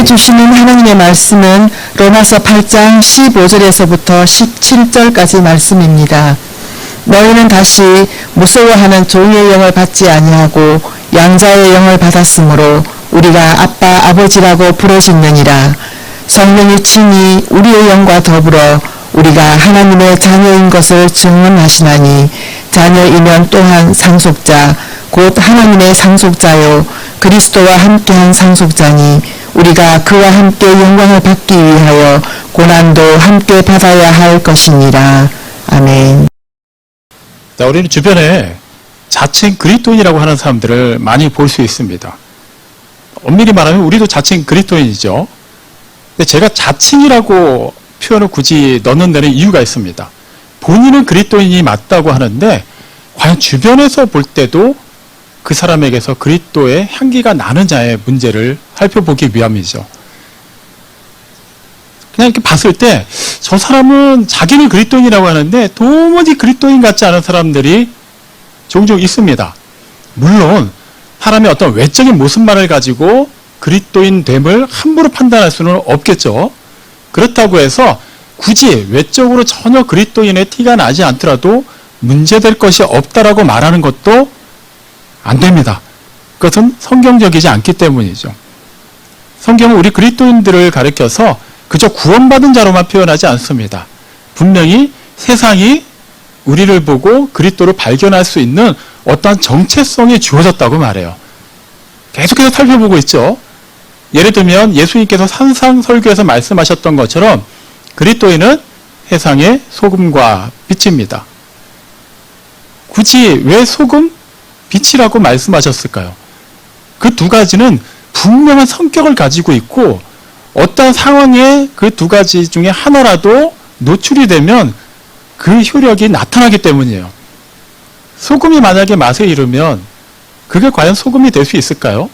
주시는 하나님의 말씀은 로마서 8장 15절에서부터 17절까지 말씀입니다. 너희는 다시 무서워하는 종의 영을 받지 아니하고 양자의 영을 받았으므로 우리가 아빠 아버지라고 부르짖느니라. 성령이 친히 우리의 영과 더불어 우리가 하나님의 자녀인 것을 증언하시나니 자녀이면 또한 상속자 곧 하나님의 상속자요 그리스도와 함께한 상속자니 우리가 그와 함께 영광을 받기 위하여 고난도 함께 받아야 할 것이니라. 아멘. 자, 우리는 주변에 자칭 그리스도인이라고 하는 사람들을 많이 볼 수 있습니다. 엄밀히 말하면 우리도 자칭 그리스도인이죠. 근데 제가 자칭이라고 표현을 굳이 넣는 데는 이유가 있습니다. 본인은 그리스도인이 맞다고 하는데 과연 주변에서 볼 때도 그 사람에게서 그리스도의 향기가 나느냐의 문제를 살펴보기 위함이죠. 그냥 이렇게 봤을 때 저 사람은 자기는 그리스도인이라고 하는데 도무지 그리스도인 같지 않은 사람들이 종종 있습니다. 물론 사람의 어떤 외적인 모습만을 가지고 그리스도인 됨을 함부로 판단할 수는 없겠죠. 그렇다고 해서 굳이 외적으로 전혀 그리스도인의 티가 나지 않더라도 문제될 것이 없다라고 말하는 것도 안 됩니다. 그것은 성경적이지 않기 때문이죠. 성경은 우리 그리스도인들을 가리켜서 그저 구원받은 자로만 표현하지 않습니다. 분명히 세상이 우리를 보고 그리스도를 발견할 수 있는 어떠한 정체성이 주어졌다고 말해요. 계속해서 살펴보고 있죠. 예를 들면 예수님께서 산상설교에서 말씀하셨던 것처럼 그리스도인은 세상의 소금과 빛입니다. 굳이 왜 소금, 빛이라고 말씀하셨을까요? 그 두 가지는 분명한 성격을 가지고 있고 어떤 상황에 그 두 가지 중에 하나라도 노출이 되면 그 효력이 나타나기 때문이에요. 소금이 만약에 맛에 이르면 그게 과연 소금이 될 수 있을까요?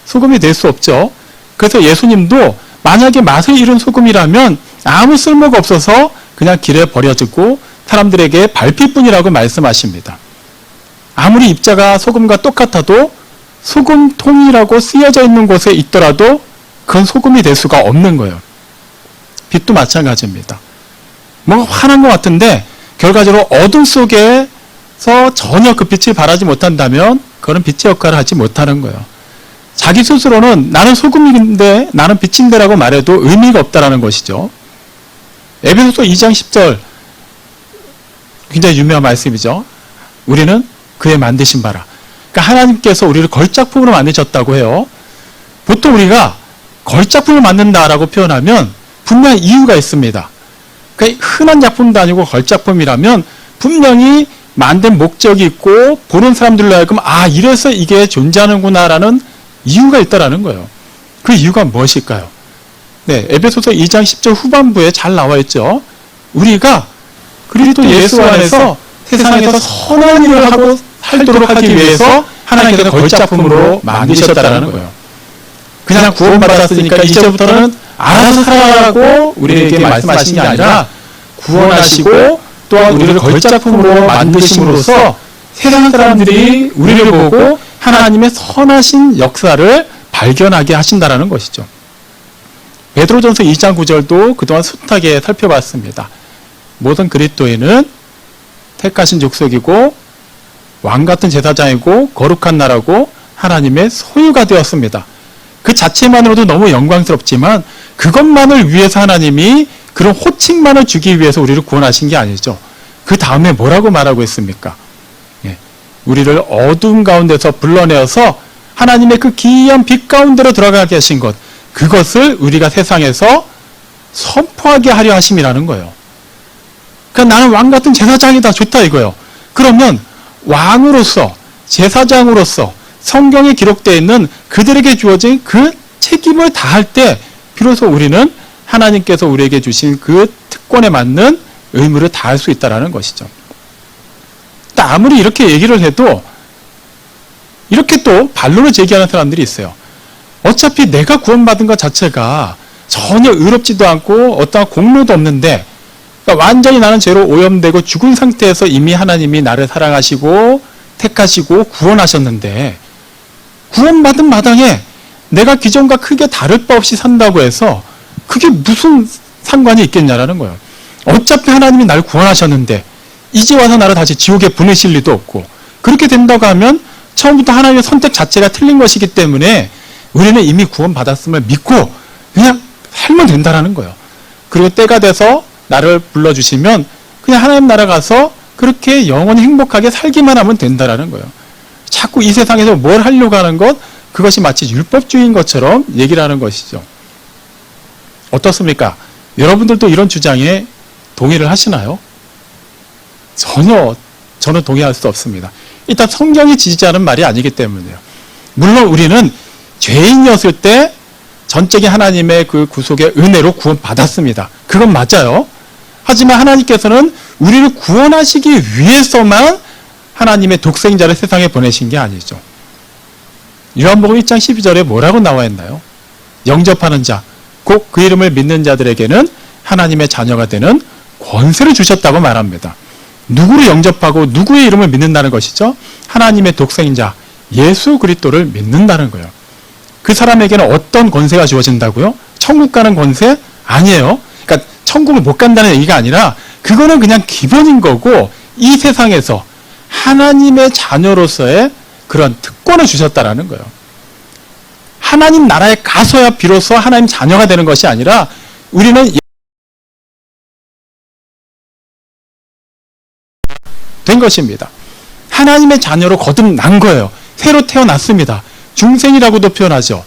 소금이 될 수 없죠. 그래서 예수님도 만약에 맛에 이른 소금이라면 아무 쓸모가 없어서 그냥 길에 버려지고 사람들에게 밟힐뿐이라고 말씀하십니다. 아무리 입자가 소금과 똑같아도 소금통이라고 쓰여져 있는 곳에 있더라도 그건 소금이 될 수가 없는 거예요. 빛도 마찬가지입니다. 뭔가 환한 것 같은데 결과적으로 어둠 속에서 전혀 그 빛을 발하지 못한다면 그거는 빛의 역할을 하지 못하는 거예요. 자기 스스로는 나는 소금인데 나는 빛인데라고 말해도 의미가 없다라는 것이죠. 에베소서 2장 10절 굉장히 유명한 말씀이죠. 우리는 그의 만드신 바라. 그러니까 하나님께서 우리를 걸작품으로 만드셨다고 해요. 보통 우리가 걸작품을 만든다라고 표현하면 분명히 이유가 있습니다. 그러니까 흔한 작품도 아니고 걸작품이라면 분명히 만든 목적이 있고 보는 사람들로 하여금 이래서 이게 존재하는구나라는 이유가 있다라는 거예요. 그 이유가 무엇일까요? 네, 에베소서 2장 10절 후반부에 잘 나와 있죠. 우리가 그리스도 예수 안에서 세상에서 선한 일을 하고 살도록 하기 위해서 하나님께서 걸작품으로 만드셨다라는 거예요. 그냥 구원받았으니까 이제부터는 알아서 살아라고 우리에게 말씀하신 게 아니라 구원하시고 또한 우리를 걸작품으로 만드심으로써 세상 사람들이 우리를 보고 하나님의 선하신 역사를 발견하게 하신다라는 것이죠. 베드로전서 2장 9절도 그동안 숱하게 살펴봤습니다. 모든 그리스도인은 택하신 족속이고 왕같은 제사장이고 거룩한 나라고 하나님의 소유가 되었습니다. 그 자체만으로도 너무 영광스럽지만 그것만을 위해서 하나님이 그런 호칭만을 주기 위해서 우리를 구원하신 게 아니죠. 그 다음에 뭐라고 말하고 있습니까? 우리를 어두운 가운데서 불러내어서 하나님의 그 기이한 빛 가운데로 들어가게 하신 것, 그것을 우리가 세상에서 선포하게 하려 하심이라는 거예요. 그러니까 나는 왕같은 제사장이다, 좋다 이거예요. 그러면 왕으로서, 제사장으로서 성경에 기록되어 있는 그들에게 주어진 그 책임을 다할 때 비로소 우리는 하나님께서 우리에게 주신 그 특권에 맞는 의무를 다할 수 있다는 것이죠. 아무리 이렇게 얘기를 해도 이렇게 또 반론을 제기하는 사람들이 있어요. 어차피 내가 구원받은 것 자체가 전혀 의롭지도 않고 어떠한 공로도 없는데, 그러니까 완전히 나는 죄로 오염되고 죽은 상태에서 이미 하나님이 나를 사랑하시고 택하시고 구원하셨는데 구원받은 마당에 내가 기존과 크게 다를 바 없이 산다고 해서 그게 무슨 상관이 있겠냐라는 거예요. 어차피 하나님이 나를 구원하셨는데 이제 와서 나를 다시 지옥에 보내실 리도 없고, 그렇게 된다고 하면 처음부터 하나님의 선택 자체가 틀린 것이기 때문에 우리는 이미 구원받았음을 믿고 그냥 살면 된다라는 거예요. 그리고 때가 돼서 나를 불러주시면 그냥 하나님 나라 가서 그렇게 영원히 행복하게 살기만 하면 된다라는 거예요. 자꾸 이 세상에서 뭘 하려고 하는 것, 그것이 마치 율법주의인 것처럼 얘기를 하는 것이죠. 어떻습니까? 여러분들도 이런 주장에 동의를 하시나요? 전혀 저는 동의할 수 없습니다. 일단 성경이 지지하는 말이 아니기 때문에요. 물론 우리는 죄인이었을 때 전적인 하나님의 그 구속의 은혜로 구원받았습니다. 그건 맞아요. 하지만 하나님께서는 우리를 구원하시기 위해서만 하나님의 독생자를 세상에 보내신 게 아니죠. 요한복음 1장 12절에 뭐라고 나와 있나요? 영접하는 자, 곧 그 이름을 믿는 자들에게는 하나님의 자녀가 되는 권세를 주셨다고 말합니다. 누구를 영접하고 누구의 이름을 믿는다는 것이죠? 하나님의 독생자 예수 그리스도를 믿는다는 거예요. 그 사람에게는 어떤 권세가 주어진다고요? 천국 가는 권세? 아니에요. 그러니까 천국을 못 간다는 얘기가 아니라 그거는 그냥 기본인 거고, 이 세상에서 하나님의 자녀로서의 그런 특권을 주셨다라는 거예요. 하나님 나라에 가서야 비로소 하나님 자녀가 되는 것이 아니라 우리는 된 것입니다. 하나님의 자녀로 거듭난 거예요. 새로 태어났습니다. 중생이라고도 표현하죠.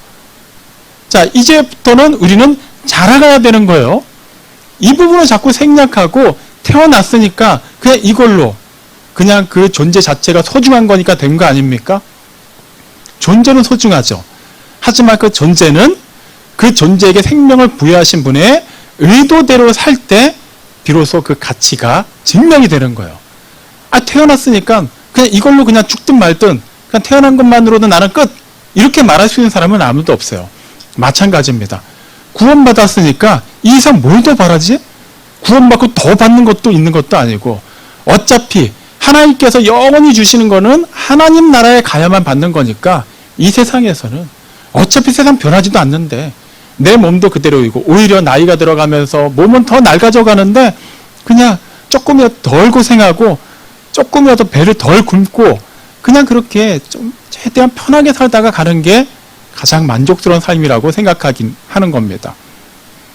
자, 이제부터는 우리는 자라가야 되는 거예요. 이 부분을 자꾸 생략하고 태어났으니까 그냥 이걸로 그냥 그 존재 자체가 소중한 거니까 된 거 아닙니까? 존재는 소중하죠. 하지만 그 존재는 그 존재에게 생명을 부여하신 분의 의도대로 살 때 비로소 그 가치가 증명이 되는 거예요. 태어났으니까 그냥 이걸로 그냥 죽든 말든 그냥 태어난 것만으로도 나는 끝, 이렇게 말할 수 있는 사람은 아무도 없어요. 마찬가지입니다. 구원받았으니까 이 이상 뭘 더 바라지? 구원받고 더 받는 것도 있는 것도 아니고, 어차피 하나님께서 영원히 주시는 거는 하나님 나라에 가야만 받는 거니까 이 세상에서는 어차피 세상 변하지도 않는데 내 몸도 그대로이고, 오히려 나이가 들어가면서 몸은 더 낡아져 가는데 그냥 조금이라도 덜 고생하고 조금이라도 배를 덜 굶고 그냥 그렇게 좀 최대한 편하게 살다가 가는 게 가장 만족스러운 삶이라고 생각하긴 하는 겁니다.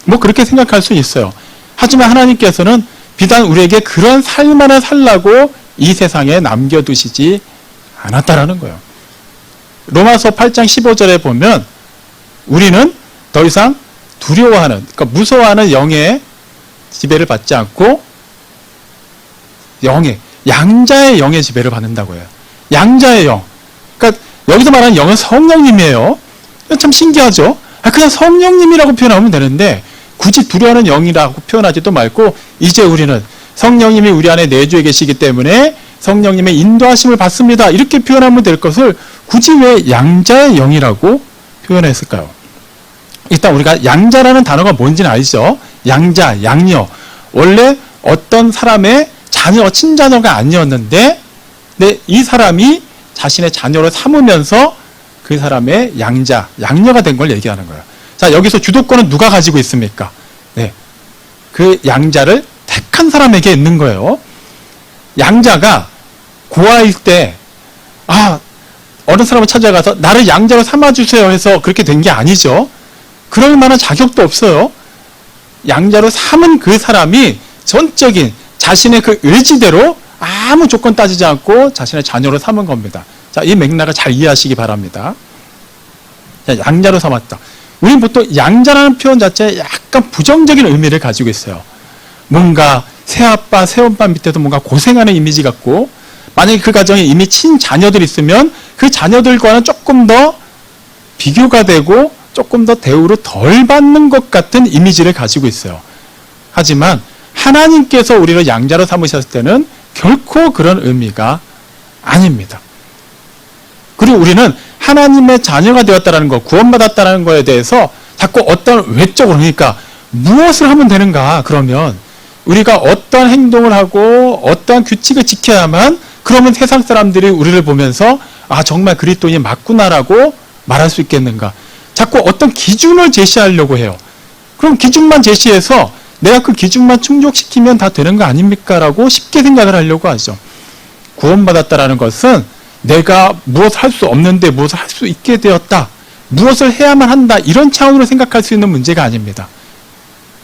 뭐 그렇게 생각할 수 있어요. 하지만 하나님께서는 비단 우리에게 그런 삶만을 살라고 이 세상에 남겨두시지 않았다라는 거예요. 로마서 8장 15절에 보면 우리는 더 이상 두려워하는, 그러니까 무서워하는 영의 지배를 받지 않고 양자의 영의 지배를 받는다고 해요. 양자의 영. 그러니까 여기서 말하는 영은 성령님이에요. 참 신기하죠? 그냥 성령님이라고 표현하면 되는데 굳이 두려워하는 영이라고 표현하지도 말고, 이제 우리는 성령님이 우리 안에 내주해 계시기 때문에 성령님의 인도하심을 받습니다, 이렇게 표현하면 될 것을 굳이 왜 양자의 영이라고 표현했을까요? 일단 우리가 양자라는 단어가 뭔지는 알죠? 양자, 양녀. 원래 어떤 사람의 자녀, 친자녀가 아니었는데 이 사람이 자신의 자녀로 삼으면서 그 사람의 양자, 양녀가 된 걸 얘기하는 거예요. 자, 여기서 주도권은 누가 가지고 있습니까? 네, 그 양자를 택한 사람에게 있는 거예요. 양자가 고아일 때 어느 사람을 찾아가서 나를 양자로 삼아주세요 해서 그렇게 된 게 아니죠. 그럴 만한 자격도 없어요. 양자로 삼은 그 사람이 전적인 자신의 그 의지대로 아무 조건 따지지 않고 자신의 자녀로 삼은 겁니다. 자, 이 맥락을 잘 이해하시기 바랍니다. 자, 양자로 삼았다. 우리는 보통 양자라는 표현 자체에 약간 부정적인 의미를 가지고 있어요. 뭔가 새아빠, 새엄마 밑에서 뭔가 고생하는 이미지 같고, 만약에 그 가정에 이미 친자녀들이 있으면 그 자녀들과는 조금 더 비교가 되고 조금 더 대우를 덜 받는 것 같은 이미지를 가지고 있어요. 하지만 하나님께서 우리를 양자로 삼으셨을 때는 결코 그런 의미가 아닙니다. 그리고 우리는 하나님의 자녀가 되었다는 것, 구원받았다는 것에 대해서 자꾸 어떤 외적으로, 그러니까 무엇을 하면 되는가, 그러면 우리가 어떤 행동을 하고 어떤 규칙을 지켜야만 그러면 세상 사람들이 우리를 보면서 정말 그리스도인이 맞구나라고 말할 수 있겠는가. 자꾸 어떤 기준을 제시하려고 해요. 그럼 기준만 제시해서 내가 그 기준만 충족시키면 다 되는 거 아닙니까? 라고 쉽게 생각을 하려고 하죠. 구원받았다라는 것은 내가 무엇을 할 수 없는데 무엇을 할 수 있게 되었다. 무엇을 해야만 한다. 이런 차원으로 생각할 수 있는 문제가 아닙니다.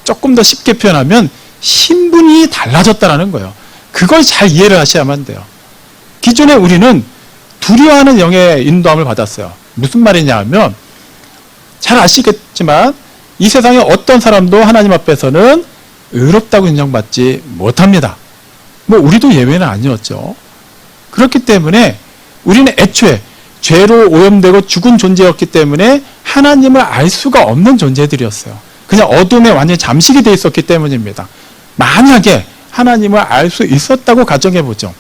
조금 더 쉽게 표현하면 신분이 달라졌다라는 거예요. 그걸 잘 이해를 하셔야만 돼요. 기존에 우리는 두려워하는 영의 인도함을 받았어요. 무슨 말이냐 하면 잘 아시겠지만 이 세상에 어떤 사람도 하나님 앞에서는 의롭다고 인정받지 못합니다. 뭐 우리도 예외는 아니었죠. 그렇기 때문에 우리는 애초에 죄로 오염되고 죽은 존재였기 때문에 하나님을 알 수가 없는 존재들이었어요. 그냥 어둠에 완전히 잠식이 돼 있었기 때문입니다. 만약에 하나님을 알 수 있었다고 가정해보죠.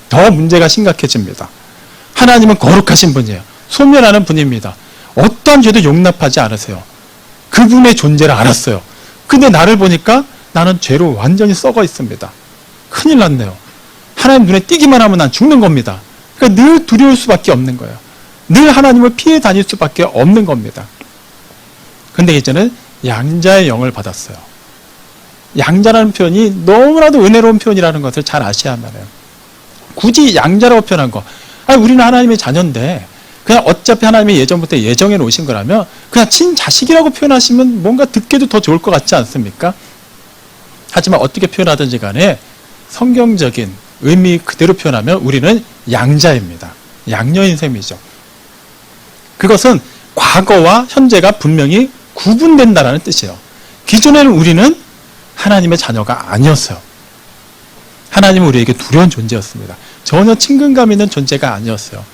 더 문제가 심각해집니다. 하나님은 거룩하신 분이에요. 소멸하는 분입니다. 어떤 죄도 용납하지 않으세요. 그분의 존재를 알았어요. 근데 나를 보니까 나는 죄로 완전히 썩어 있습니다. 큰일 났네요. 하나님 눈에 띄기만 하면 난 죽는 겁니다. 그러니까 늘 두려울 수밖에 없는 거예요. 늘 하나님을 피해 다닐 수밖에 없는 겁니다. 근데 이제는 양자의 영을 받았어요. 양자라는 표현이 너무나도 은혜로운 표현이라는 것을 잘 아셔야만 해요. 굳이 양자라고 표현한 거. 아니, 우리는 하나님의 자녀인데 그냥 어차피 하나님이 예전부터 예정해 놓으신 거라면 그냥 친자식이라고 표현하시면 뭔가 듣기도 더 좋을 것 같지 않습니까? 하지만 어떻게 표현하든지 간에 성경적인 의미 그대로 표현하면 우리는 양자입니다. 양녀인 셈이죠. 그것은 과거와 현재가 분명히 구분된다는 뜻이에요. 기존에는 우리는 하나님의 자녀가 아니었어요. 하나님은 우리에게 두려운 존재였습니다. 전혀 친근감 있는 존재가 아니었어요.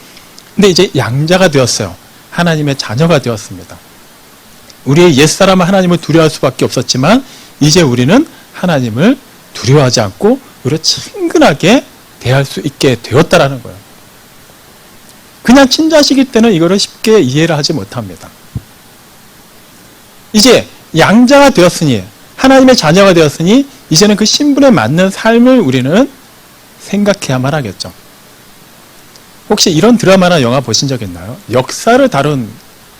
근데 이제 양자가 되었어요. 하나님의 자녀가 되었습니다. 우리의 옛사람은 하나님을 두려워할 수밖에 없었지만 이제 우리는 하나님을 두려워하지 않고 우리를 친근하게 대할 수 있게 되었다라는 거예요. 그냥 친자식일 때는 이거를 쉽게 이해를 하지 못합니다. 이제 양자가 되었으니 하나님의 자녀가 되었으니 이제는 그 신분에 맞는 삶을 우리는 생각해야만 하겠죠. 혹시 이런 드라마나 영화 보신 적 있나요? 역사를 다룬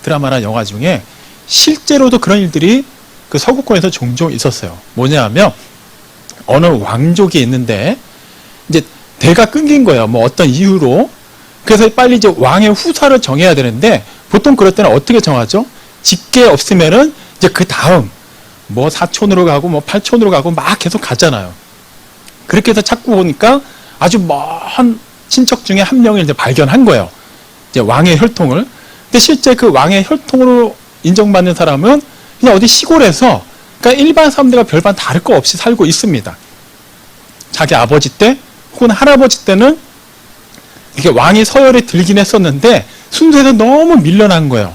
드라마나 영화 중에 실제로도 그런 일들이 그 서구권에서 종종 있었어요. 뭐냐 하면 어느 왕족이 있는데 이제 대가 끊긴 거예요. 뭐 어떤 이유로. 그래서 빨리 이제 왕의 후사를 정해야 되는데 보통 그럴 때는 어떻게 정하죠? 직계 없으면은 이제 그 다음 뭐 사촌으로 가고 뭐 팔촌으로 가고 막 계속 가잖아요. 그렇게 해서 찾고 보니까 아주 먼 친척 중에 한 명을 이제 발견한 거예요. 이제 왕의 혈통을. 근데 실제 그 왕의 혈통으로 인정받는 사람은 그냥 어디 시골에서 그러니까 일반 사람들과 별반 다를 거 없이 살고 있습니다. 자기 아버지 때 혹은 할아버지 때는 이렇게 왕이 서열에 들긴 했었는데 순서에서 너무 밀려난 거예요.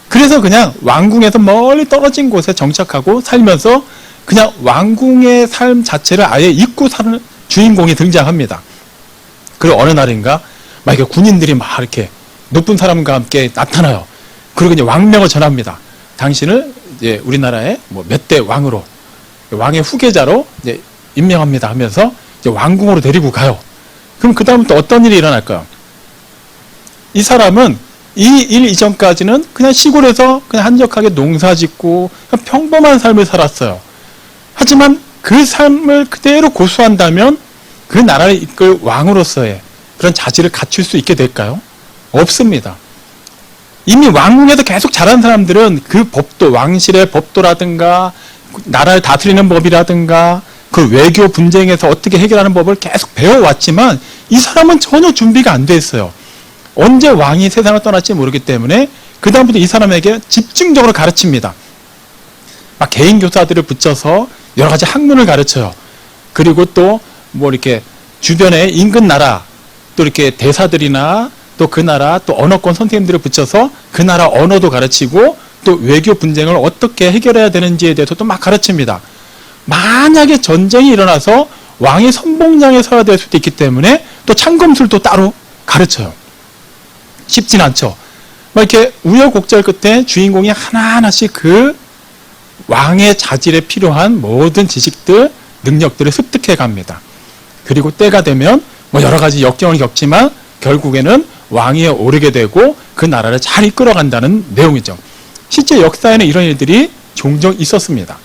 그래서 그냥 왕궁에서 멀리 떨어진 곳에 정착하고 살면서 그냥 왕궁의 삶 자체를 아예 잊고 사는 주인공이 등장합니다. 그리고 어느 날인가 막 이렇게 군인들이 막 이렇게 높은 사람과 함께 나타나요. 그리고 이제 왕명을 전합니다. 당신을 이제 우리나라의 뭐 몇 대 왕으로 왕의 후계자로 이제 임명합니다 하면서 이제 왕궁으로 데리고 가요. 그럼 그 다음부터 어떤 일이 일어날까요? 이 사람은 이 일 이전까지는 그냥 시골에서 그냥 한적하게 농사짓고 그냥 평범한 삶을 살았어요. 하지만 그 삶을 그대로 고수한다면 그 나라를 이끌 왕으로서의 그런 자질을 갖출 수 있게 될까요? 없습니다. 이미 왕궁에서 계속 자란 사람들은 그 법도, 왕실의 법도라든가 나라를 다스리는 법이라든가 그 외교 분쟁에서 어떻게 해결하는 법을 계속 배워왔지만 이 사람은 전혀 준비가 안 돼 있어요. 언제 왕이 세상을 떠날지 모르기 때문에 그 다음부터 이 사람에게 집중적으로 가르칩니다. 막 개인 교사들을 붙여서 여러 가지 학문을 가르쳐요. 그리고 또 뭐 이렇게 주변에 인근 나라 또 이렇게 대사들이나 또 그 나라 또 언어권 선생님들을 붙여서 그 나라 언어도 가르치고 또 외교 분쟁을 어떻게 해결해야 되는지에 대해서도 막 가르칩니다. 만약에 전쟁이 일어나서 왕이 선봉장에 서야 될 수도 있기 때문에 또 참검술도 따로 가르쳐요. 쉽진 않죠. 막 이렇게 우여곡절 끝에 주인공이 하나하나씩 그 왕의 자질에 필요한 모든 지식들, 능력들을 습득해 갑니다. 그리고 때가 되면 뭐 여러 가지 역경을 겪지만 결국에는 왕위에 오르게 되고 그 나라를 잘 이끌어간다는 내용이죠. 실제 역사에는 이런 일들이 종종 있었습니다.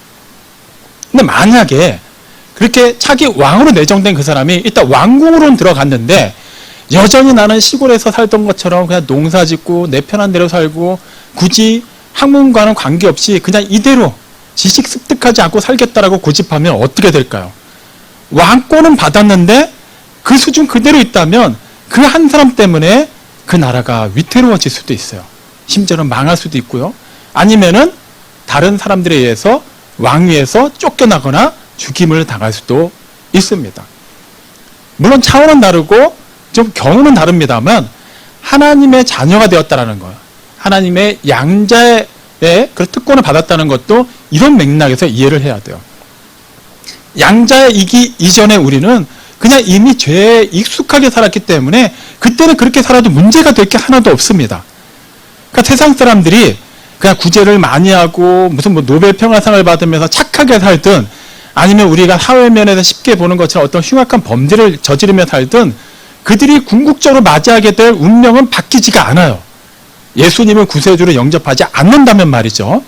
근데 만약에 그렇게 차기 왕으로 내정된 그 사람이 일단 왕궁으로는 들어갔는데 여전히 나는 시골에서 살던 것처럼 그냥 농사 짓고 내 편한 대로 살고 굳이 학문과는 관계없이 그냥 이대로 지식 습득하지 않고 살겠다라고 고집하면 어떻게 될까요? 왕권은 받았는데 그 수준 그대로 있다면 그 한 사람 때문에 그 나라가 위태로워질 수도 있어요. 심지어는 망할 수도 있고요. 아니면은 다른 사람들에 의해서 왕위에서 쫓겨나거나 죽임을 당할 수도 있습니다. 물론 차원은 다르고 좀 경우는 다릅니다만 하나님의 자녀가 되었다라는 거예요. 하나님의 양자의 그런 특권을 받았다는 것도 이런 맥락에서 이해를 해야 돼요. 양자이기 이전에 우리는 그냥 이미 죄에 익숙하게 살았기 때문에 그때는 그렇게 살아도 문제가 될 게 하나도 없습니다. 그러니까 세상 사람들이 그냥 구제를 많이 하고 무슨 노벨 평화상을 받으면서 착하게 살든 아니면 우리가 사회면에서 쉽게 보는 것처럼 어떤 흉악한 범죄를 저지르며 살든 그들이 궁극적으로 맞이하게 될 운명은 바뀌지가 않아요. 예수님을 구세주로 영접하지 않는다면 말이죠.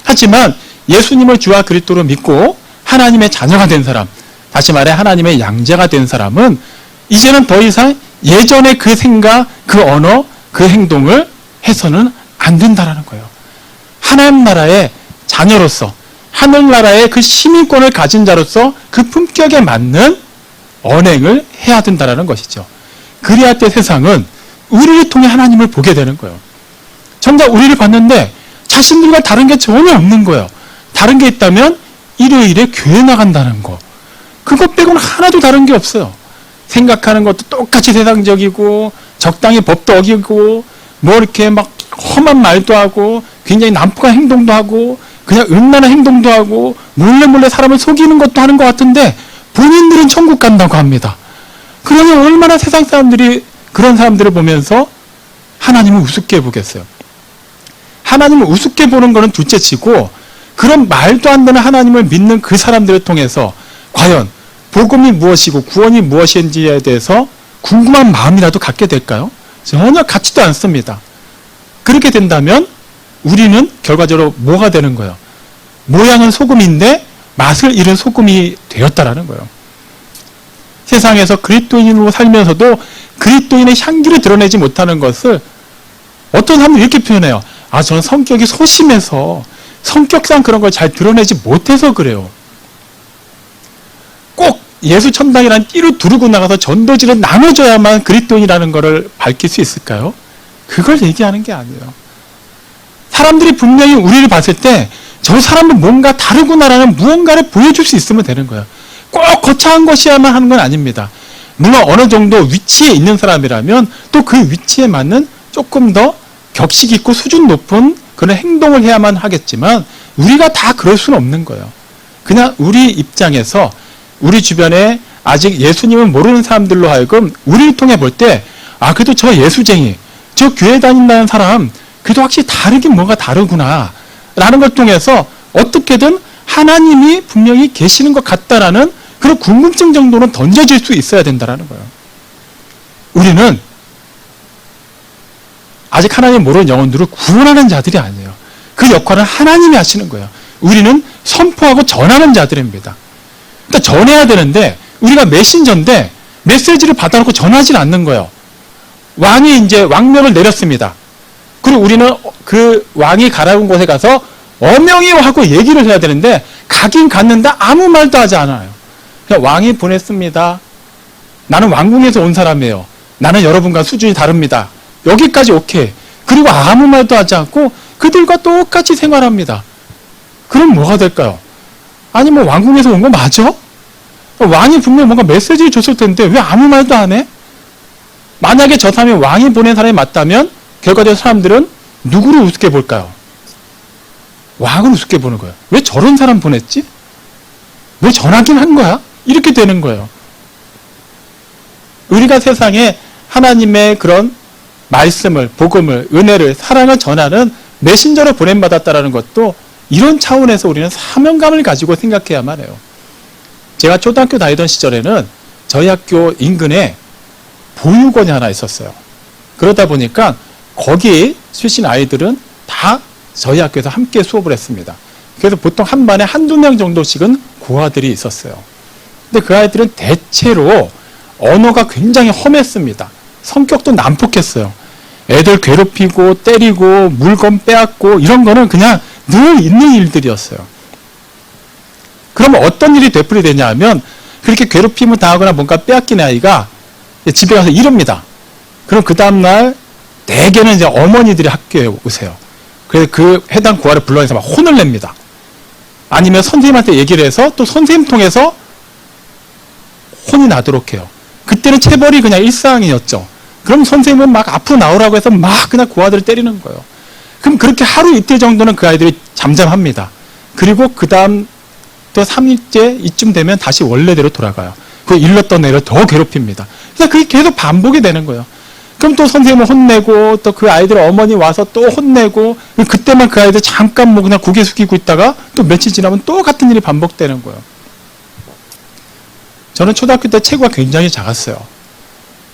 하지만 예수님을 주와 그리스도로 믿고 하나님의 자녀가 된 사람, 다시 말해 하나님의 양자가 된 사람은 이제는 더 이상 예전의 그 생각, 그 언어, 그 행동을 해서는 안 된다라는 거예요. 하나님 나라의 자녀로서 하늘나라의 그 시민권을 가진 자로서 그 품격에 맞는 언행을 해야 된다라는 것이죠. 그래야 때 세상은 우리를 통해 하나님을 보게 되는 거예요. 정작 우리를 봤는데 자신들과 다른 게 전혀 없는 거예요. 다른 게 있다면 일요일에 교회 나간다는 거. 그것 빼고는 하나도 다른 게 없어요. 생각하는 것도 똑같이 세상적이고 적당히 법도 어기고 뭐 이렇게 막 험한 말도 하고 굉장히 난폭한 행동도 하고 그냥 음란한 행동도 하고 몰래 사람을 속이는 것도 하는 것 같은데 본인들은 천국 간다고 합니다. 그러면 얼마나 세상 사람들이 그런 사람들을 보면서 하나님을 우습게 보겠어요. 하나님을 우습게 보는 것은 둘째치고 그런 말도 안 되는 하나님을 믿는 그 사람들을 통해서 과연 복음이 무엇이고 구원이 무엇인지에 대해서 궁금한 마음이라도 갖게 될까요? 전혀 갖지도 않습니다. 그렇게 된다면 우리는 결과적으로 뭐가 되는 거예요? 모양은 소금인데 맛을 잃은 소금이 되었다라는 거예요. 세상에서 그리스도인으로 살면서도 그리스도인의 향기를 드러내지 못하는 것을 어떤 사람들이 이렇게 표현해요. 아, 저는 성격이 소심해서 성격상 그런 걸 잘 드러내지 못해서 그래요. 꼭 예수 천당이라는 띠를 두르고 나가서 전도지를 나눠줘야만 그리스도인이라는 것을 밝힐 수 있을까요? 그걸 얘기하는 게 아니에요. 사람들이 분명히 우리를 봤을 때 저 사람은 뭔가 다르구나라는 무언가를 보여줄 수 있으면 되는 거예요. 꼭 거창한 것이야만 하는 건 아닙니다. 물론 어느 정도 위치에 있는 사람이라면 또 그 위치에 맞는 조금 더 격식 있고 수준 높은 그런 행동을 해야만 하겠지만 우리가 다 그럴 수는 없는 거예요. 그냥 우리 입장에서 우리 주변에 아직 예수님을 모르는 사람들로 하여금 우리를 통해 볼 때 아, 그래도 저 예수쟁이, 저 교회 다닌다는 사람 그래도 확실히 다르긴 뭐가 다르구나 라는 걸 통해서 어떻게든 하나님이 분명히 계시는 것 같다라는 그런 궁금증 정도는 던져질 수 있어야 된다는 거예요. 우리는 아직 하나님 모르는 영혼들을 구원하는 자들이 아니에요. 그 역할은 하나님이 하시는 거예요. 우리는 선포하고 전하는 자들입니다. 그러니까 전해야 되는데 우리가 메신저인데 메시지를 받아놓고 전하지 않는 거예요. 왕이 이제 왕명을 내렸습니다. 그리고 우리는 그 왕이 가라운 곳에 가서 어명이요 하고 얘기를 해야 되는데 가긴 갔는데 아무 말도 하지 않아요. 그냥 왕이 보냈습니다. 나는 왕궁에서 온 사람이에요. 나는 여러분과 수준이 다릅니다. 여기까지 오케이. 그리고 아무 말도 하지 않고 그들과 똑같이 생활합니다. 그럼 뭐가 될까요? 아니 뭐 왕궁에서 온 거 맞아? 왕이 분명 뭔가 메시지를 줬을 텐데 왜 아무 말도 안 해? 만약에 저 사람이 왕이 보낸 사람이 맞다면 결과적으로 사람들은 누구를 우습게 볼까요? 왕을 우습게 보는 거예요. 왜 저런 사람 보냈지? 왜 전하긴 한 거야? 이렇게 되는 거예요. 우리가 세상에 하나님의 그런 말씀을, 복음을, 은혜를, 사랑을 전하는 메신저로 보냄받았다는 것도 이런 차원에서 우리는 사명감을 가지고 생각해야만 해요. 제가 초등학교 다니던 시절에는 저희 학교 인근에 보육원이 하나 있었어요. 그러다 보니까 거기 출신 아이들은 다 저희 학교에서 함께 수업을 했습니다. 그래서 보통 한 반에 한두 명 정도씩은 고아들이 있었어요. 근데 그 아이들은 대체로 언어가 굉장히 험했습니다. 성격도 난폭했어요. 애들 괴롭히고 때리고 물건 빼앗고 이런 거는 그냥 늘 있는 일들이었어요. 그러면 어떤 일이 되풀이되냐 하면 그렇게 괴롭힘을 당하거나 뭔가 빼앗긴 아이가 집에 가서 이릅니다. 그럼 그 다음날 대개는 이제 어머니들이 학교에 오세요. 그래서 그 해당 고아를 불러내서 막 혼을 냅니다. 아니면 선생님한테 얘기를 해서 또 선생님 통해서 혼이 나도록 해요. 그때는 체벌이 그냥 일상이었죠. 그럼 선생님은 막 앞으로 나오라고 해서 막 그냥 고아들을 때리는 거예요. 그럼 그렇게 하루 이틀 정도는 그 아이들이 잠잠합니다. 그리고 그 다음 또 3일째 이쯤 되면 다시 원래대로 돌아가요. 그 일렀던 애를 더 괴롭힙니다. 그래서 그게 계속 반복이 되는 거예요. 그럼 또 선생님을 혼내고 또 그 아이들 어머니 와서 또 혼내고 그때만 그 아이들 잠깐 뭐 그냥 고개 숙이고 있다가 또 며칠 지나면 또 같은 일이 반복되는 거예요. 저는 초등학교 때 체구가 굉장히 작았어요.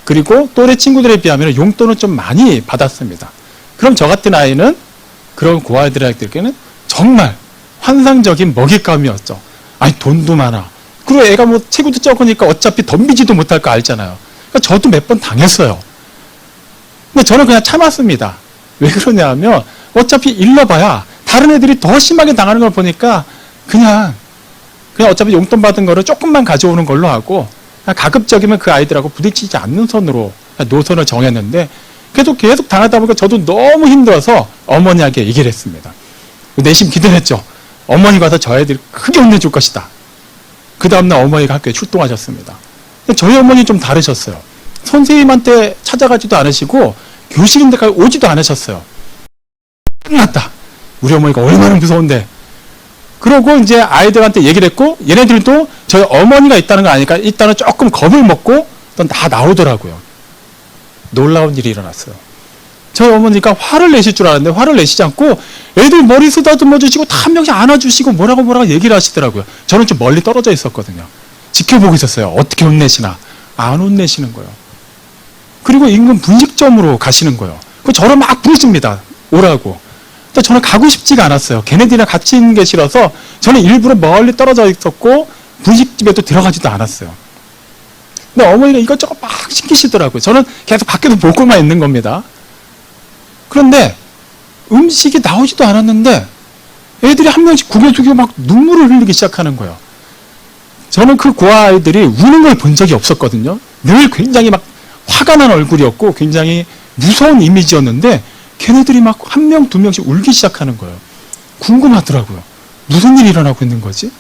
그리고 또래 친구들에 비하면 용돈을 좀 많이 받았습니다. 그럼 저 같은 아이는 그런 고아이들에게는 정말 환상적인 먹잇감이었죠. 아니 돈도 많아. 그리고 애가 뭐 체구도 적으니까 어차피 덤비지도 못할 거 알잖아요. 그러니까 저도 몇 번 당했어요. 근데 저는 그냥 참았습니다. 왜 그러냐 하면 어차피 일러봐야 다른 애들이 더 심하게 당하는 걸 보니까 그냥 어차피 용돈 받은 거를 조금만 가져오는 걸로 하고 가급적이면 그 아이들하고 부딪히지 않는 선으로 노선을 정했는데 계속 당하다 보니까 저도 너무 힘들어서 어머니에게 얘기를 했습니다. 내심 기대했죠. 어머니가 와서 저 아이들 크게 혼내줄 것이다. 그 다음날 어머니가 학교에 출동하셨습니다. 저희 어머니 좀 다르셨어요. 선생님한테 찾아가지도 않으시고 교실인데까지 오지도 않으셨어요. 끝났다. 우리 어머니가 얼마나 무서운데. 그러고 이제 아이들한테 얘기를 했고 얘네들도 저희 어머니가 있다는 거 아니까 일단은 조금 겁을 먹고 또 다 나오더라고요. 놀라운 일이 일어났어요. 저희 어머니가 화를 내실 줄 알았는데 화를 내시지 않고 애들 머리 쓰다듬어 주시고 다 한 명씩 안아주시고 뭐라고 얘기를 하시더라고요. 저는 좀 멀리 떨어져 있었거든요. 지켜보고 있었어요. 어떻게 혼내시나. 안 혼내시는 거예요. 그리고 인근 분식점으로 가시는 거예요. 그 저를 막 부르십니다. 오라고. 근데 저는 가고 싶지가 않았어요. 걔네들이랑 같이 있는 게 싫어서 저는 일부러 멀리 떨어져 있었고 분식집에도 들어가지도 않았어요. 근데 어머니가 이것저것 막 시키시더라고요. 저는 계속 밖에서 보고만 있는 겁니다. 그런데 음식이 나오지도 않았는데 애들이 한 명씩 고개 숙이고 막 눈물을 흘리기 시작하는 거예요. 저는 그 고아 아이들이 우는 걸 본 적이 없었거든요. 늘 굉장히 막 화가 난 얼굴이었고 굉장히 무서운 이미지였는데 걔네들이 막 한 명, 두 명씩 울기 시작하는 거예요. 궁금하더라고요. 무슨 일이 일어나고 있는 거지?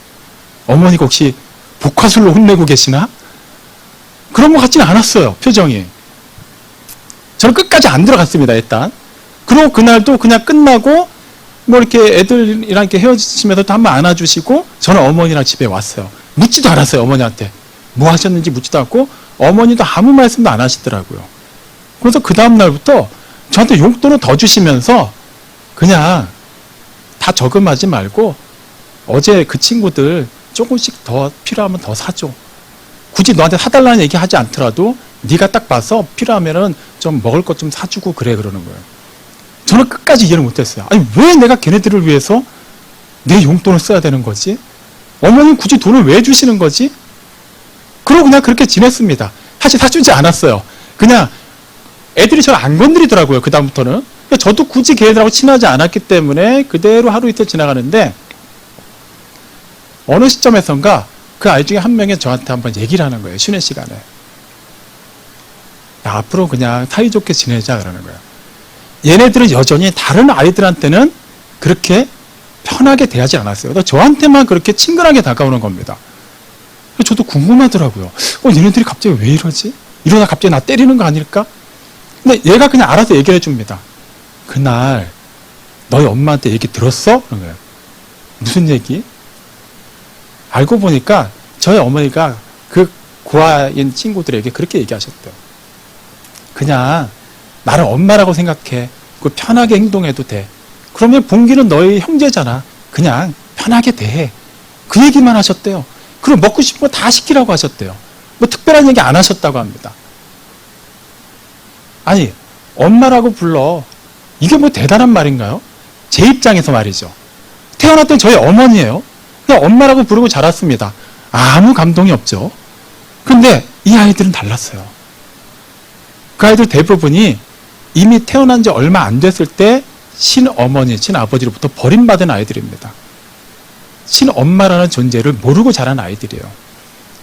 어머니가 혹시 복화술로 혼내고 계시나? 그런 것 같지는 않았어요. 표정이. 저는 끝까지 안 들어갔습니다. 일단. 그리고 그날도 그냥 끝나고 뭐 이렇게 애들이랑 이렇게 헤어지시면서 또 한번 안아주시고 저는 어머니랑 집에 왔어요. 묻지도 않았어요. 어머니한테. 뭐 하셨는지 묻지도 않고 어머니도 아무 말씀도 안 하시더라고요. 그래서 그 다음날부터 저한테 용돈을 더 주시면서 그냥 다 저금하지 말고 어제 그 친구들 조금씩 더 필요하면 더 사줘. 굳이 너한테 사달라는 얘기 하지 않더라도 네가 딱 봐서 필요하면은 좀 먹을 것 좀 사주고 그래 그러는 거예요. 저는 끝까지 이해를 못했어요. 아니 왜 내가 걔네들을 위해서 내 용돈을 써야 되는 거지? 어머니는 굳이 돈을 왜 주시는 거지? 그러고 그냥 그렇게 지냈습니다. 사실 사주지 않았어요. 그냥 애들이 저를 안 건드리더라고요. 그 다음부터는. 저도 굳이 걔네들하고 친하지 않았기 때문에 그대로 하루 이틀 지나가는데 어느 시점에선가 그 아이 중에 한 명이 저한테 한번 얘기를 하는 거예요. 쉬는 시간에. 야, 앞으로 그냥 사이좋게 지내자 그러는 거예요. 얘네들은 여전히 다른 아이들한테는 그렇게 편하게 대하지 않았어요. 저한테만 그렇게 친근하게 다가오는 겁니다. 저도 궁금하더라고요. 얘네들이 갑자기 왜 이러지? 이러다 갑자기 나 때리는 거 아닐까? 근데 얘가 그냥 알아서 얘기를 해줍니다. 그날 너희 엄마한테 얘기 들었어? 그런 거예요. 무슨 얘기? 알고 보니까 저희 어머니가 그 고아인 친구들에게 그렇게 얘기하셨대요. 그냥 나를 엄마라고 생각해. 그 편하게 행동해도 돼. 그러면 봉기는 너희 형제잖아. 그냥 편하게 대해. 그 얘기만 하셨대요. 그리고 먹고 싶은 거 다 시키라고 하셨대요. 뭐 특별한 얘기 안 하셨다고 합니다. 아니 엄마라고 불러. 이게 뭐 대단한 말인가요? 제 입장에서 말이죠. 태어났던 저희 어머니예요. 그냥 엄마라고 부르고 자랐습니다. 아무 감동이 없죠. 근데 이 아이들은 달랐어요. 그 아이들 대부분이 이미 태어난 지 얼마 안 됐을 때 친어머니, 친아버지로부터 버림받은 아이들입니다. 친엄마라는 존재를 모르고 자란 아이들이에요.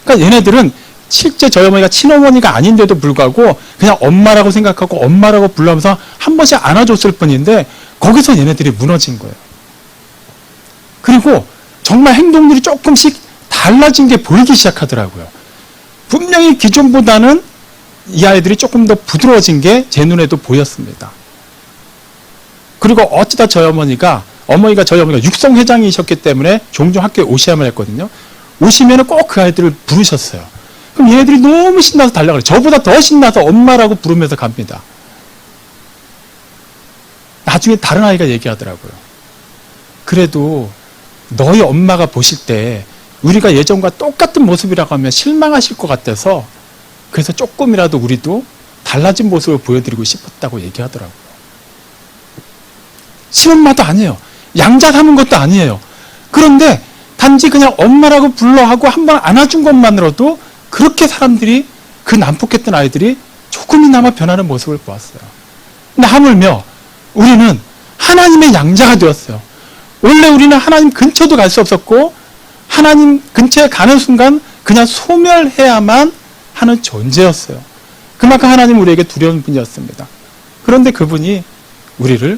그러니까 얘네들은 실제 저희 어머니가 친어머니가 아닌데도 불구하고 그냥 엄마라고 생각하고 엄마라고 불러면서 한 번씩 안아줬을 뿐인데 거기서 얘네들이 무너진 거예요. 그리고 정말 행동들이 조금씩 달라진 게 보이기 시작하더라고요. 분명히 기존보다는 이 아이들이 조금 더 부드러워진 게 제 눈에도 보였습니다. 그리고 어쩌다 저희 어머니가 저희 어머니가 육성회장이셨기 때문에 종종 학교에 오셔야만 했거든요. 오시면 꼭 그 아이들을 부르셨어요. 그럼 얘네들이 너무 신나서 달려가요. 저보다 더 신나서 엄마라고 부르면서 갑니다. 나중에 다른 아이가 얘기하더라고요. 그래도 너희 엄마가 보실 때 우리가 예전과 똑같은 모습이라고 하면 실망하실 것 같아서 그래서 조금이라도 우리도 달라진 모습을 보여드리고 싶었다고 얘기하더라고요. 친엄마도 아니에요. 양자 삼은 것도 아니에요. 그런데 단지 그냥 엄마라고 불러하고 한번 안아준 것만으로도 그렇게 사람들이 그 난폭했던 아이들이 조금이나마 변하는 모습을 보았어요. 근데 하물며 우리는 하나님의 양자가 되었어요. 원래 우리는 하나님 근처도 갈 수 없었고 하나님 근처에 가는 순간 그냥 소멸해야만 하는 존재였어요. 그만큼 하나님 우리에게 두려운 분이었습니다. 그런데 그분이 우리를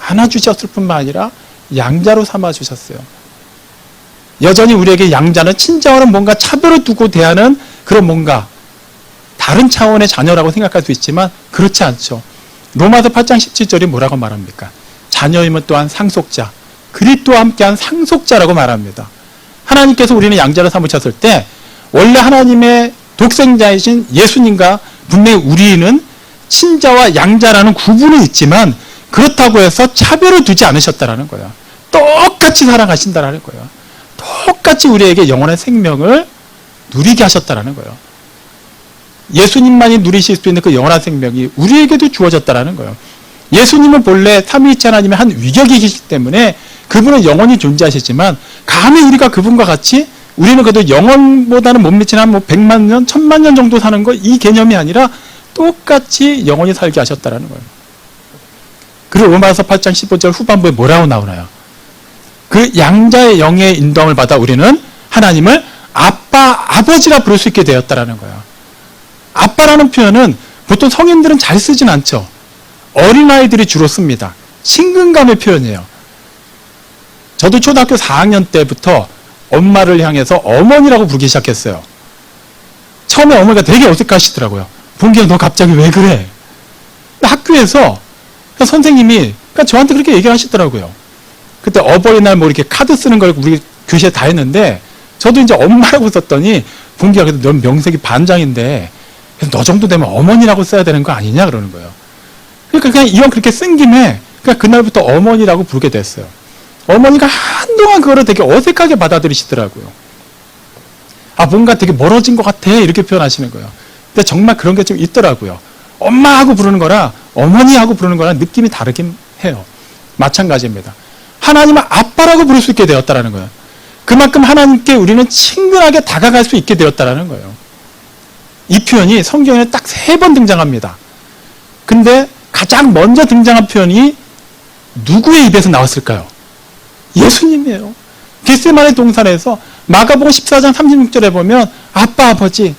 안아주셨을 뿐만 아니라 양자로 삼아주셨어요. 여전히 우리에게 양자는 친자와는 뭔가 차별을 두고 대하는 그런 뭔가 다른 차원의 자녀라고 생각할 수 있지만 그렇지 않죠. 로마서 8장 17절이 뭐라고 말합니까? 자녀임은 또한 상속자, 그리스도와 함께한 상속자라고 말합니다. 하나님께서 우리는 양자로 삼으셨을 때 원래 하나님의 독생자이신 예수님과 분명히 우리는 친자와 양자라는 구분은 있지만 그렇다고 해서 차별을 두지 않으셨다라는 거예요. 똑같이 사랑하신다라는 거예요. 똑같이 우리에게 영원한 생명을 누리게 하셨다라는 거예요. 예수님만이 누리실 수 있는 그 영원한 생명이 우리에게도 주어졌다라는 거예요. 예수님은 본래 삼위일체 하나님의 한 위격이시기 때문에 그분은 영원히 존재하시지만 감히 우리가 그분과 같이 우리는 그래도 영원보다는 못 미치는 한 100만 년, 1000만 년 정도 사는 거 이 개념이 아니라 똑같이 영원히 살게 하셨다라는 거예요. 그리고 로마서 8장 15절 후반부에 뭐라고 나오나요? 그 양자의 영의 인도함을 받아 우리는 하나님을 아빠, 아버지라 부를 수 있게 되었다라는 거예요. 아빠라는 표현은 보통 성인들은 잘 쓰진 않죠. 어린아이들이 주로 씁니다. 친근감의 표현이에요. 저도 초등학교 4학년 때부터 엄마를 향해서 어머니라고 부르기 시작했어요. 처음에 어머니가 되게 어색하시더라고요. 봉기야 너 갑자기 왜 그래? 학교에서 선생님이 저한테 그렇게 얘기하시더라고요. 그때 어버이날 뭐 이렇게 카드 쓰는 걸 우리 교실에 다 했는데 저도 이제 엄마라고 썼더니 봉기야 그래도 넌 명색이 반장인데 너 정도 되면 어머니라고 써야 되는 거 아니냐 그러는 거예요. 그러니까 그냥 이왕 그렇게 쓴 김에 그냥 그날부터 어머니라고 부르게 됐어요. 어머니가 한동안 그거를 되게 어색하게 받아들이시더라고요. 아 뭔가 되게 멀어진 것 같아 이렇게 표현하시는 거예요. 근데 정말 그런 게 좀 있더라고요. 엄마하고 부르는 거랑 어머니하고 부르는 거랑 느낌이 다르긴 해요. 마찬가지입니다. 하나님은 아빠라고 부를 수 있게 되었다라는 거예요. 그만큼 하나님께 우리는 친근하게 다가갈 수 있게 되었다라는 거예요. 이 표현이 성경에 딱 3번 등장합니다. 근데 가장 먼저 등장한 표현이 누구의 입에서 나왔을까요? 예수님이에요. 겟세마네 동산에서 마가복음 14장 36절에 보면 아빠 아버지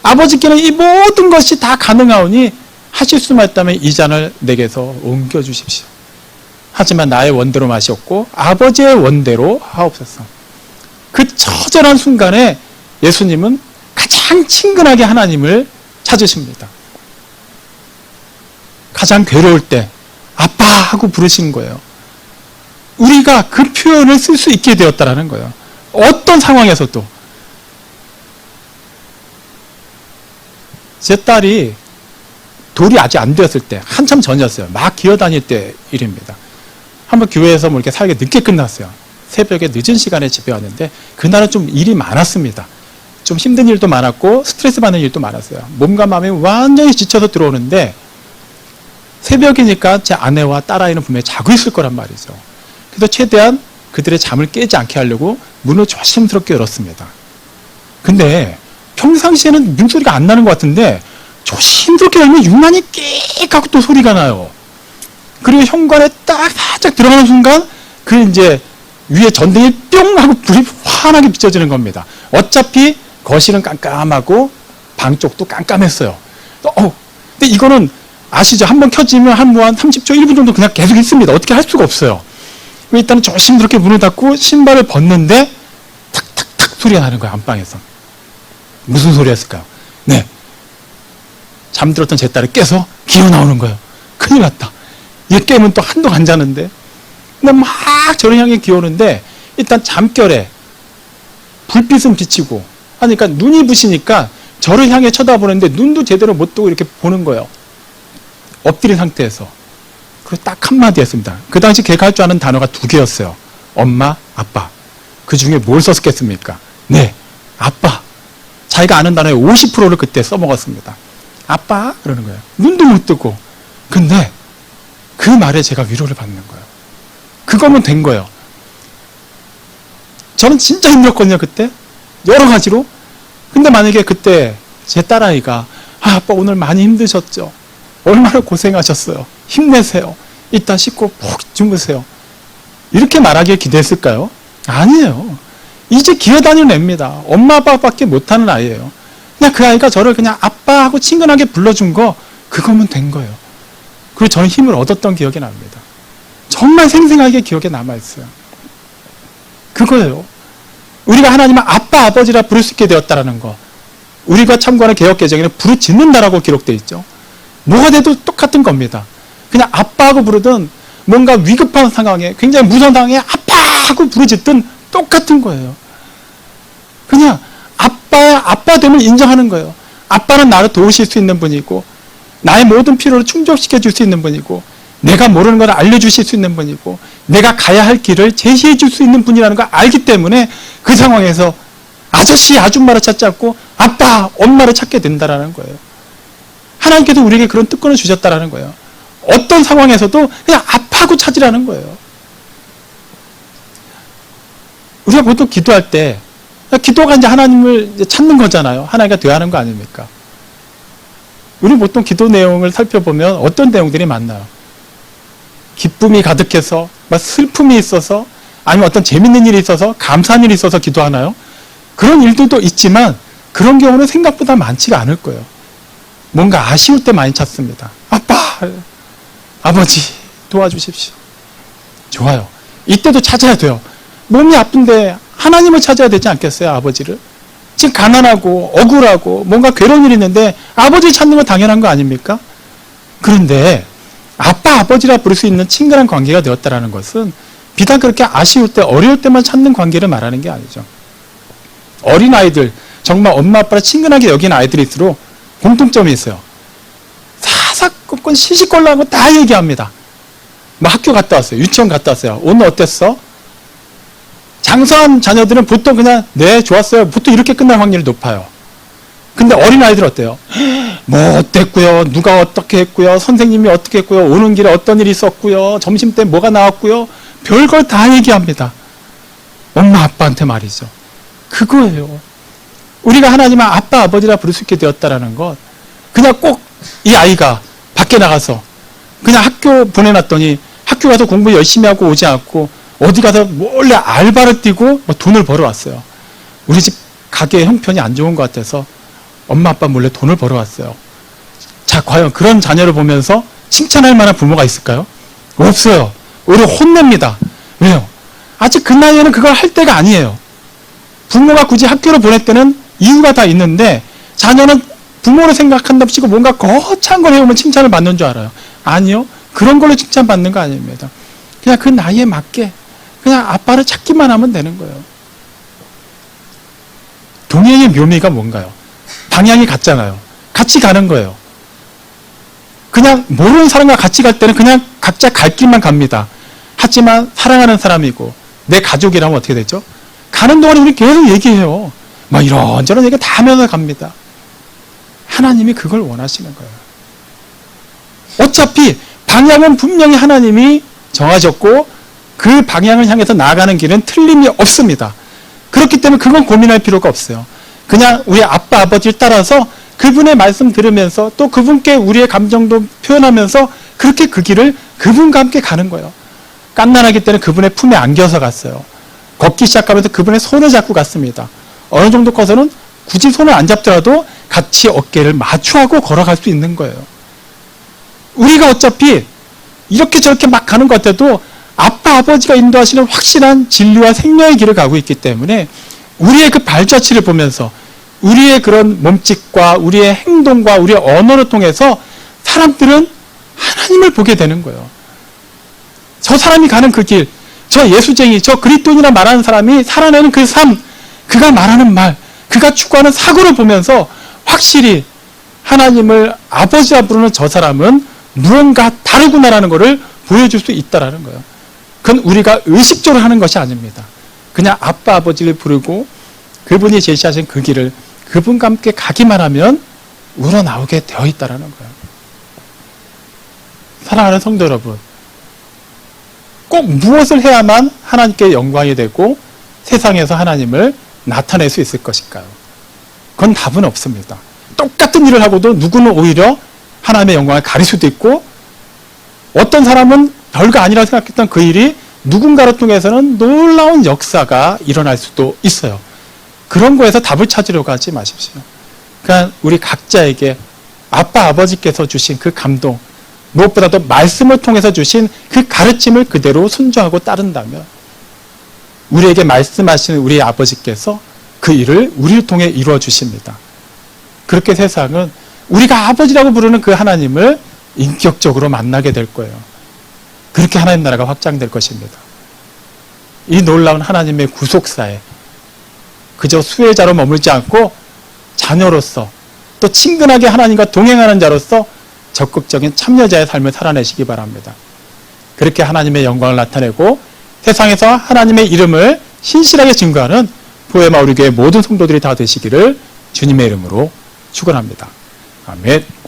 아버지께는 이 모든 것이 다 가능하오니 하실 수만 있다면 이 잔을 내게서 옮겨주십시오. 하지만 나의 원대로 마시옵고 아버지의 원대로 하옵소서. 그 처절한 순간에 예수님은 가장 친근하게 하나님을 찾으십니다. 가장 괴로울 때 아빠 하고 부르시는 거예요. 우리가 그 표현을 쓸 수 있게 되었다라는 거예요. 어떤 상황에서도. 제 딸이 돌이 아직 안 되었을 때 한참 전이었어요. 막 기어다닐 때 일입니다. 한번 교회에서 뭐 이렇게 사역이 늦게 끝났어요. 새벽에 늦은 시간에 집에 왔는데 그날은 좀 일이 많았습니다. 좀 힘든 일도 많았고 스트레스 받는 일도 많았어요. 몸과 마음이 완전히 지쳐서 들어오는데 새벽이니까 제 아내와 딸아이는 분명히 자고 있을 거란 말이죠. 그래서 최대한 그들의 잠을 깨지 않게 하려고 문을 조심스럽게 열었습니다. 근데 평상시에는 문소리가 안 나는 것 같은데 조심스럽게 열면 유난히 깨익 하고 또 소리가 나요. 그리고 현관에 딱 살짝 들어가는 순간 그 이제 위에 전등이 뿅 하고 불이 환하게 비춰지는 겁니다. 어차피 거실은 깜깜하고 방 쪽도 깜깜했어요. 근데 이거는 아시죠? 한번 켜지면 한 30초, 1분 정도 그냥 계속 있습니다. 어떻게 할 수가 없어요. 일단 조심스럽게 문을 닫고 신발을 벗는데 탁탁탁 소리가 나는 거예요. 안방에서. 무슨 소리였을까요? 네. 잠들었던 제 딸이 깨서 기어 나오는 거예요. 큰일 났다. 얘 깨면 또 한동 안 자는데. 근데 막 저를 향해 기어오는데 일단 잠결에 불빛은 비치고 하니까 눈이 부시니까 저를 향해 쳐다보는데 눈도 제대로 못 뜨고 이렇게 보는 거예요. 엎드린 상태에서. 그리고 딱 한마디 했습니다. 그 당시 걔가 할 줄 아는 단어가 2개였어요. 엄마, 아빠. 그 중에 뭘 썼겠습니까? 네, 아빠. 자기가 아는 단어의 50%를 그때 써먹었습니다. 아빠? 그러는 거예요. 눈도 못 뜨고. 근데 그 말에 제가 위로를 받는 거예요. 그거면 된 거예요. 저는 진짜 힘들었거든요, 그때. 여러 가지로. 근데 만약에 그때 제 딸아이가 아빠 오늘 많이 힘드셨죠? 얼마나 고생하셨어요? 힘내세요. 이따 씻고 푹 주무세요. 이렇게 말하기에 기대했을까요? 아니에요. 이제 기어다니는 애입니다. 엄마 아빠밖에 못하는 아이예요. 그냥 그 아이가 저를 그냥 아빠하고 친근하게 불러준 거 그거면 된 거예요. 그리고 저는 힘을 얻었던 기억이 납니다. 정말 생생하게 기억에 남아있어요. 그거예요. 우리가 하나님을 아빠 아버지라 부를 수 있게 되었다는 거. 우리가 참고하는 개혁개정에는 부르짖는다라고 기록되어 있죠. 뭐가 돼도 똑같은 겁니다. 그냥 아빠하고 부르든 뭔가 위급한 상황에 굉장히 무서운 상황에 아빠하고 부르짖든 똑같은 거예요. 그냥 아빠됨을 인정하는 거예요. 아빠는 나를 도우실 수 있는 분이고 나의 모든 필요를 충족시켜 줄 수 있는 분이고 내가 모르는 걸 알려주실 수 있는 분이고 내가 가야 할 길을 제시해 줄 수 있는 분이라는 걸 알기 때문에 그 상황에서 아저씨, 아줌마를 찾지 않고 아빠, 엄마를 찾게 된다라는 거예요. 하나님께서 우리에게 그런 특권을 주셨다라는 거예요. 어떤 상황에서도 그냥 아빠하고 찾으라는 거예요. 우리가 보통 기도할 때 기도가 이제 하나님을 찾는 거잖아요. 하나님과 대화하는 거 아닙니까? 우리 보통 기도 내용을 살펴보면 어떤 내용들이 많나요? 기쁨이 가득해서, 막 슬픔이 있어서, 아니면 어떤 재밌는 일이 있어서, 감사한 일이 있어서 기도하나요? 그런 일들도 있지만 그런 경우는 생각보다 많지가 않을 거예요. 뭔가 아쉬울 때 많이 찾습니다. 아빠, 아버지 도와주십시오. 좋아요. 이때도 찾아야 돼요. 몸이 아픈데 하나님을 찾아야 되지 않겠어요? 아버지를. 지금 가난하고 억울하고 뭔가 괴로운 일이 있는데 아버지를 찾는 건 당연한 거 아닙니까? 그런데 아빠, 아버지라 부를 수 있는 친근한 관계가 되었다는 것은 비단 그렇게 아쉬울 때, 어려울 때만 찾는 관계를 말하는 게 아니죠. 어린아이들, 정말 엄마, 아빠를 친근하게 여기는 아이들일수록 공통점이 있어요. 사사건건 시시콜콜한 거 다 얘기합니다. 뭐 학교 갔다 왔어요. 유치원 갔다 왔어요. 오늘 어땠어? 장성한 자녀들은 보통 그냥 네, 좋았어요. 보통 이렇게 끝날 확률이 높아요. 근데 어린아이들 어때요? 뭐 어땠고요? 누가 어떻게 했고요? 선생님이 어떻게 했고요? 오는 길에 어떤 일이 있었고요? 점심 때 뭐가 나왔고요? 별걸 다 얘기합니다. 엄마 아빠한테 말이죠. 그거예요. 우리가 하나님을 아빠 아버지라 부를 수 있게 되었다라는 것. 그냥 꼭 이 아이가 밖에 나가서 그냥 학교 보내놨더니 학교 가서 공부 열심히 하고 오지 않고 어디 가서 몰래 알바를 뛰고 뭐 돈을 벌어왔어요. 우리 집 가게 형편이 안 좋은 것 같아서 엄마 아빠 몰래 돈을 벌어왔어요. 자, 과연 그런 자녀를 보면서 칭찬할 만한 부모가 있을까요? 없어요. 오히려 혼냅니다. 왜요? 아직 그 나이에는 그걸 할 때가 아니에요. 부모가 굳이 학교를 보낼 때는 이유가 다 있는데 자녀는 부모를 생각한다고 치고 뭔가 거창한 걸 해오면 칭찬을 받는 줄 알아요. 아니요. 그런 걸로 칭찬받는 거 아닙니다. 그냥 그 나이에 맞게 그냥 아빠를 찾기만 하면 되는 거예요. 동행의 묘미가 뭔가요? 방향이 같잖아요. 같이 가는 거예요. 그냥 모르는 사람과 같이 갈 때는 그냥 각자 갈 길만 갑니다. 하지만 사랑하는 사람이고 내 가족이라면 어떻게 되죠? 가는 동안에 우리 계속 얘기해요. 막 이런저런 얘기 다 하면서 갑니다. 하나님이 그걸 원하시는 거예요. 어차피 방향은 분명히 하나님이 정하셨고 그 방향을 향해서 나아가는 길은 틀림이 없습니다. 그렇기 때문에 그건 고민할 필요가 없어요. 그냥 우리 아빠, 아버지를 따라서 그분의 말씀 들으면서 또 그분께 우리의 감정도 표현하면서 그렇게 그 길을 그분과 함께 가는 거예요. 갓난아기 때는 그분의 품에 안겨서 갔어요. 걷기 시작하면서 그분의 손을 잡고 갔습니다. 어느 정도 커서는 굳이 손을 안 잡더라도 같이 어깨를 마주하고 걸어갈 수 있는 거예요. 우리가 어차피 이렇게 저렇게 막 가는 것 같아도 아빠, 아버지가 인도하시는 확실한 진리와 생명의 길을 가고 있기 때문에 우리의 그 발자취를 보면서 우리의 그런 몸짓과 우리의 행동과 우리의 언어를 통해서 사람들은 하나님을 보게 되는 거예요. 저 사람이 가는 그 길, 저 예수쟁이, 저 그리스도인이라 말하는 사람이 살아내는 그 삶, 그가 말하는 말, 그가 추구하는 사고를 보면서 확실히 하나님을 아버지라 부르는 저 사람은 무언가 다르구나라는 것을 보여줄 수 있다라는 거예요. 그건 우리가 의식적으로 하는 것이 아닙니다. 그냥 아빠, 아버지를 부르고 그분이 제시하신 그 길을 그분과 함께 가기만 하면 우러나오게 되어 있다라는 거예요. 사랑하는 성도 여러분, 꼭 무엇을 해야만 하나님께 영광이 되고 세상에서 하나님을 나타낼 수 있을 것일까요? 그건 답은 없습니다. 똑같은 일을 하고도 누구는 오히려 하나님의 영광을 가릴 수도 있고 어떤 사람은 별거 아니라고 생각했던 그 일이 누군가를 통해서는 놀라운 역사가 일어날 수도 있어요. 그런 거에서 답을 찾으려고 하지 마십시오. 그러니까 우리 각자에게 아빠, 아버지께서 주신 그 감동, 무엇보다도 말씀을 통해서 주신 그 가르침을 그대로 순종하고 따른다면 우리에게 말씀하시는 우리 아버지께서 그 일을 우리를 통해 이루어 주십니다. 그렇게 세상은 우리가 아버지라고 부르는 그 하나님을 인격적으로 만나게 될 거예요. 그렇게 하나님 나라가 확장될 것입니다. 이 놀라운 하나님의 구속사에 그저 수혜자로 머물지 않고 자녀로서 또 친근하게 하나님과 동행하는 자로서 적극적인 참여자의 삶을 살아내시기 바랍니다. 그렇게 하나님의 영광을 나타내고 세상에서 하나님의 이름을 신실하게 증거하는 포에마 우리 교회 모든 성도들이 다 되시기를 주님의 이름으로 축원합니다. 아멘.